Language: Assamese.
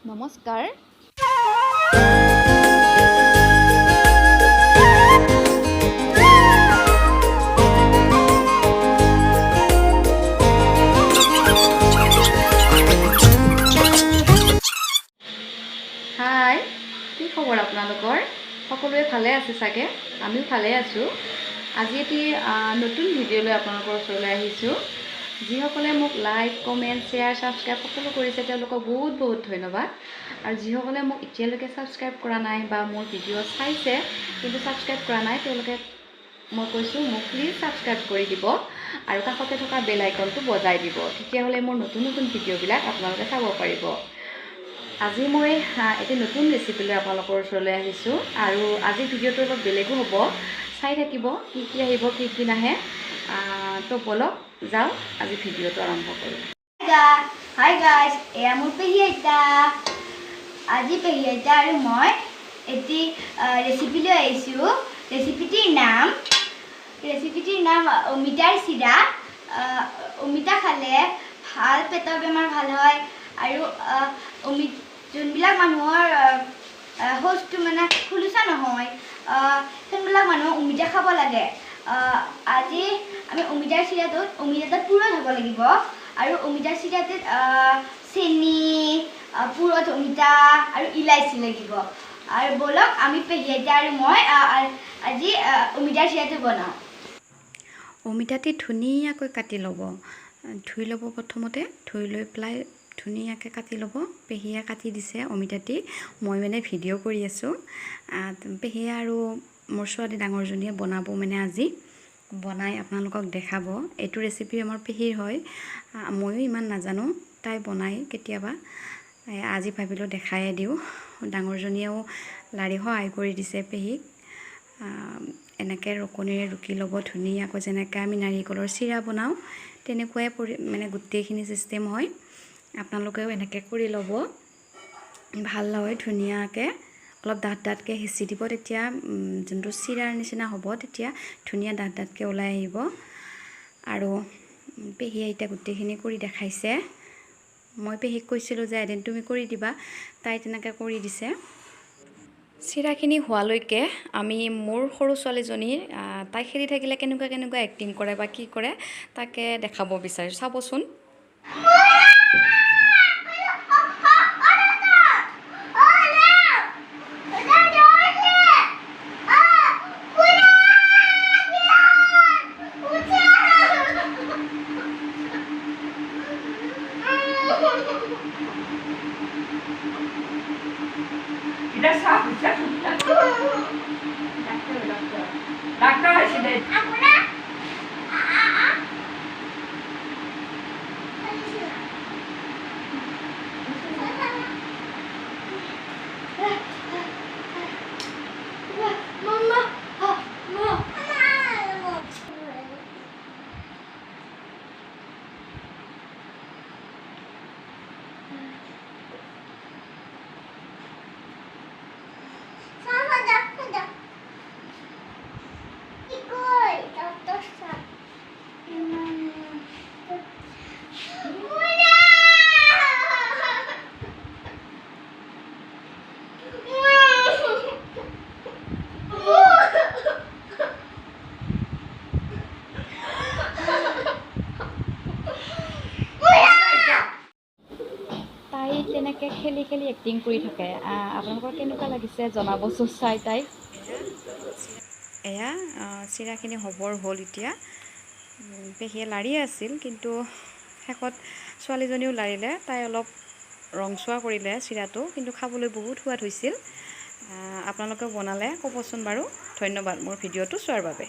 নমস্কাৰ। হাই, কি খবৰ আপোনালোকৰ? সকলোৱে ভালে আছে চাগে? আমিও ভালে আছোঁ। আজি এটি নতুন ভিডিঅ' লৈ আপোনালোকৰ ওচৰলৈ আহিছোঁ। যিসকলে মোক লাইক, কমেণ্ট, শ্বেয়াৰ, ছাবস্ক্ৰাইব সকলো কৰিছে তেওঁলোকক বহুত বহুত ধন্যবাদ। আৰু যিসকলে মোক এতিয়ালৈকে ছাবস্ক্ৰাইব কৰা নাই বা মোৰ ভিডিঅ' চাইছে কিন্তু ছাবস্ক্ৰাইব কৰা নাই তেওঁলোকে মই কৈছোঁ মোক প্লিজ ছাবস্ক্ৰাইব কৰি দিব আৰু কাষতে থকা বেল আইকনটো বজাই দিব। তেতিয়াহ'লে মোৰ নতুন নতুন ভিডিঅ'বিলাক আপোনালোকে চাব পাৰিব। আজি মই এটি নতুন ৰেচিপি লৈ আপোনালোকৰ ওচৰলৈ আহিছোঁ আৰু আজিৰ ভিডিঅ'টো অলপ বেলেগো হ'ব। চাই থাকিব কি কি আহিব কি কি নাহে। তো বলক যাওঁ আজি ভিডিঅ'টো আৰম্ভ কৰোঁ। হাই গাইজ, এয়া মোৰ পেহী আইতা। আজি পেহী আইতা আৰু মই এটি ৰেচিপি লৈ আহিছোঁ। ৰেচিপিটিৰ নাম অমিতাৰ চিৰা। অমিতা খালে ভাল পেটৰ বেমাৰ ভাল হয় আৰু যোনবিলাক মানুহৰ শৌচটো মানে খোলোচা নহয় সেইবিলাক মানুহ অমিতা খাব লাগে। আজি আমি অমিতাৰ চিৰাটোত পুৰত হ'ব লাগিব আৰু অমিতাৰ চিৰাটোত চেনি, পুৰত অমিতা আৰু ইলাইচি লাগিব। আৰু বলক আমি পেহী আইতা আৰু মই আজি অমিতাৰ চিৰাটো বনাওঁ। অমিতাটি ধুনীয়াকৈ কাটি ল'ব। ধুই ল'ব প্ৰথমতে, ধুই লৈ পেলাই ধুনীয়াকৈ কাটি ল'ব। পেহীয়ে কাটি দিছে অমিতাটি, মই মানে ভিডিঅ' কৰি আছোঁ। পেহীয়ে আৰু মোৰ ছোৱালী ডাঙৰজনীয়ে বনাব মানে আজি বনাই আপোনালোকক দেখাব। এইটো ৰেচিপি আমাৰ পেহীৰ হয়, ময়ো ইমান নাজানো, তাই বনাই কেতিয়াবা। আজি ভাবিলোঁ দেখায়ে দিওঁ। ডাঙৰজনীয়েও লাৰি সহায় কৰি দিছে পেহীক। এনেকৈ ৰুকনিৰে ৰুকি ল'ব ধুনীয়াকৈ, যেনেকৈ আমি নাৰিকলৰ চিৰা বনাওঁ তেনেকুৱাই মানে গোটেইখিনি ছিষ্টেম হয়। আপোনালোকেও এনেকৈ কৰি ল'ব, ভাল হয় ধুনীয়াকৈ। অলপ ডাঠকৈ হেঁচি দিব, তেতিয়া যোনটো চিৰাৰ নিচিনা হ'ব তেতিয়া ধুনীয়া ডাঠকৈ ওলাই আহিব। আৰু পেহীয়ে এতিয়া গোটেইখিনি কৰি দেখাইছে। মই পেহীক কৈছিলোঁ যে এদিন তুমি কৰি দিবা, তাই তেনেকৈ কৰি দিছে। চিৰাখিনি হোৱালৈকে আমি মোৰ সৰু ছোৱালীজনীৰ তাই খেলি থাকিলে কেনেকুৱা এক্টিং কৰে বা কি কৰে তাকে দেখাব বিচাৰোঁ, চাবচোন। ডাক্তাৰ আসলে তেনেকৈ খেলি খেলি এক্টিং কৰি থাকে। আপোনালোকৰ কেনেকুৱা লাগিছে জনাবচোন চাই তাইক। এয়া চিৰাখিনি হ'বৰ হ'ল এতিয়া। পেহীয়ে লাৰিয়ে আছিল কিন্তু শেষত ছোৱালীজনীও লাৰিলে। তাই অলপ ৰংচোৱা কৰিলে চিৰাটো, কিন্তু খাবলৈ বহুত সোৱাদ হৈছিল। আপোনালোকেও বনালে ক'বচোন বাৰু। ধন্যবাদ মোৰ ভিডিঅ'টো চোৱাৰ বাবে।